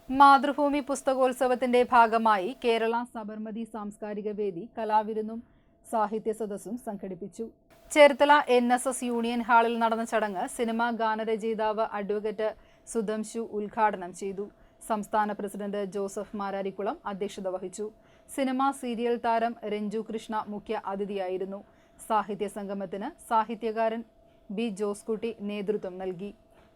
മാതൃഭൂമി പുസ്തകോത്സവത്തിന്റെ ഭാഗമായി കേരള സബർമതി സാംസ്കാരിക വേദി കലാവിരുന്നും സാഹിത്യ സദസ്സും സംഘടിപ്പിച്ചു. ചേർത്തല NSS യൂണിയൻ ഹാളിൽ നടന്ന ചടങ്ങ് സിനിമാ ഗാനരചയിതാവ് അഡ്വക്കേറ്റ് സുധംശു ഉദ്ഘാടനം ചെയ്തു. സംസ്ഥാന പ്രസിഡന്റ് ജോസഫ് മാരാരിക്കുളം അധ്യക്ഷത വഹിച്ചു. സിനിമാ സീരിയൽ താരം രഞ്ജു കൃഷ്ണ മുഖ്യ അതിഥിയായിരുന്നു. സാഹിത്യ സംഗമത്തിന് സാഹിത്യകാരൻ ബി ജോസ്കുട്ടി നേതൃത്വം നൽകി.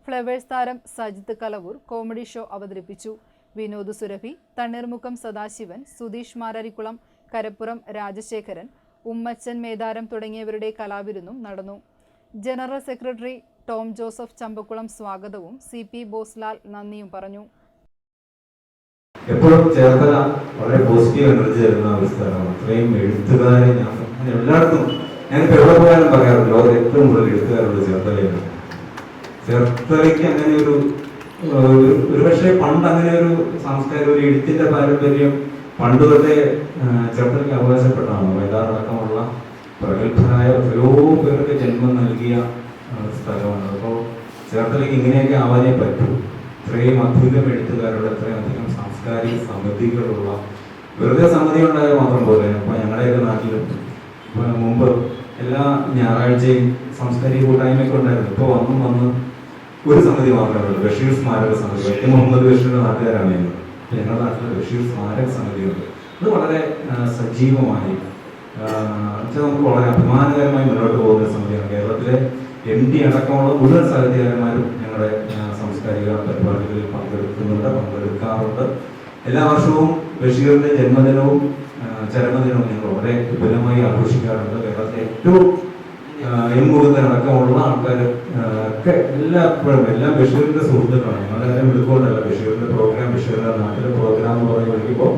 ഫ്ലവേഴ്സ് താരം സജിത്ത് കലവൂർ കോമഡി ഷോ അവതരിപ്പിച്ചു. വിനോദ് സുരഭി, തണ്ണീർമുക്കം സദാശിവൻ, സുധീഷ് മാരാരിക്കുളം, കരപ്പുറം രാജശേഖരൻ, ഉമ്മച്ചൻ മേദാരം തുടങ്ങിയവരുടെ കലാവിരുന്നും നടന്നു. ജനറൽ സെക്രട്ടറി ടോം ജോസഫ് ചമ്പക്കുളം സ്വാഗതവും CP ബോസ്ലാൽ നന്ദിയും പറഞ്ഞു. എപ്പോഴും ചേർത്തല വളരെ പോസിറ്റീവ് എനർജി തരുന്ന ഒരു സ്ഥലമാണ്. ഇത്രയും എഴുത്തുകാരെ ഞാൻ എല്ലായിടത്തും ഞാനിപ്പോൾ എവിടെ പോയാലും പറയാറുണ്ട്, ലോകത്ത് ഏറ്റവും കൂടുതൽ എഴുത്തുകാരുള്ളത് ചേർത്തലയാണ്. ചേർത്തലയ്ക്ക് അങ്ങനെ ഒരു പക്ഷേ പണ്ട് അങ്ങനെ ഒരു സാംസ്കാരിക ഒരു എഴുത്തിന്റെ പാരമ്പര്യം പണ്ട് തൊട്ടേ ചേർത്തലയ്ക്ക് അവകാശപ്പെട്ടാണ്. വയലാറടക്കമുള്ള പ്രഗത്ഭരായ എത്രയോ പേർക്ക് ജന്മം നൽകിയ സ്ഥലമാണ്. അപ്പോൾ ചേർത്തലയ്ക്ക് ഇങ്ങനെയൊക്കെ ആവാനേ പറ്റൂ. ഇത്രയും അധികം എഴുത്തുകാരുടെ, ഇത്രയും അധികം സാംസ്കാരിക സമിതികളുള്ള, വെറുതെ സമിതി ഉണ്ടായാൽ മാത്രം പോലെ. അപ്പോൾ ഞങ്ങളുടെയൊക്കെ നാട്ടിലും മുമ്പ് എല്ലാ ഞായറാഴ്ചയും സാംസ്കാരിക കൂട്ടായ്മയൊക്കെ ഉണ്ടായിരുന്നു. ഇപ്പോൾ വന്ന് ഒരു സമിതി മാത്രമേ ഉള്ളൂ, ബഷീർ സ്മാരക സമിതി. വൈക്കം മുഹമ്മദ് ബഷീറിന്റെ നാട്ടുകാരാണ് ഞങ്ങൾ. ഞങ്ങളുടെ നാട്ടിൽ ബഷീർ സ്മാരക സമിതിയുണ്ട്. അത് വളരെ സജീവമായി നമുക്ക് വളരെ അഭിമാനകരമായി മുന്നോട്ട് പോകുന്ന ഒരു സമിതിയാണ്. കേരളത്തിലെ MD അടക്കമുള്ള മുഴുവൻ സാഹിത്യകാരന്മാരും ഞങ്ങളുടെ സാംസ്കാരിക പരിപാടികളിൽ പങ്കെടുക്കാറുണ്ട്. എല്ലാ വർഷവും ബഷീറിന്റെ ജന്മദിനവും ചരമദിനവും ഞങ്ങൾ വളരെ വിപുലമായി ആഘോഷിക്കാറുണ്ട്. കേരളത്തിലെ ഏറ്റവും അടക്കമുള്ള ആൾക്കാർ ഒക്കെ എല്ലാം ബഷീറിന്റെ സുഹൃത്തുക്കളാണ്. ഞങ്ങളുടെ കാര്യം വിളിക്കൊണ്ടല്ല, ബഷീറിന്റെ പ്രോഗ്രാം, ബഷീറിന്റെ നാട്ടിലെ പ്രോഗ്രാം എന്ന് പറഞ്ഞ് വിളിക്കുമ്പോൾ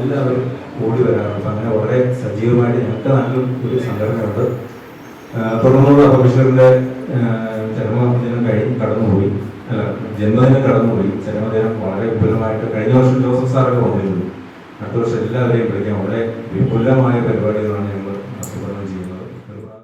എല്ലാവരും ഓടി വരാറുണ്ട്. അങ്ങനെ വളരെ സജീവമായിട്ട് ഞങ്ങളുടെ നാട്ടിലും ഒരു സംഘടനയുണ്ട്. തുടർന്നുള്ള ബഷീറിന്റെ ചരമദിനം കടന്നുപോയി, ജന്മദിനം കടന്നുപോയി. ചരമദിനം വളരെ വിപുലമായിട്ട് കഴിഞ്ഞ വർഷം ജോസഫ് സാറൊക്കെ വന്നിരുന്നു. അടുത്ത വർഷം എല്ലാവരെയും വിളിക്കാൻ വളരെ വിപുലമായ പരിപാടികളാണ് ഞങ്ങൾ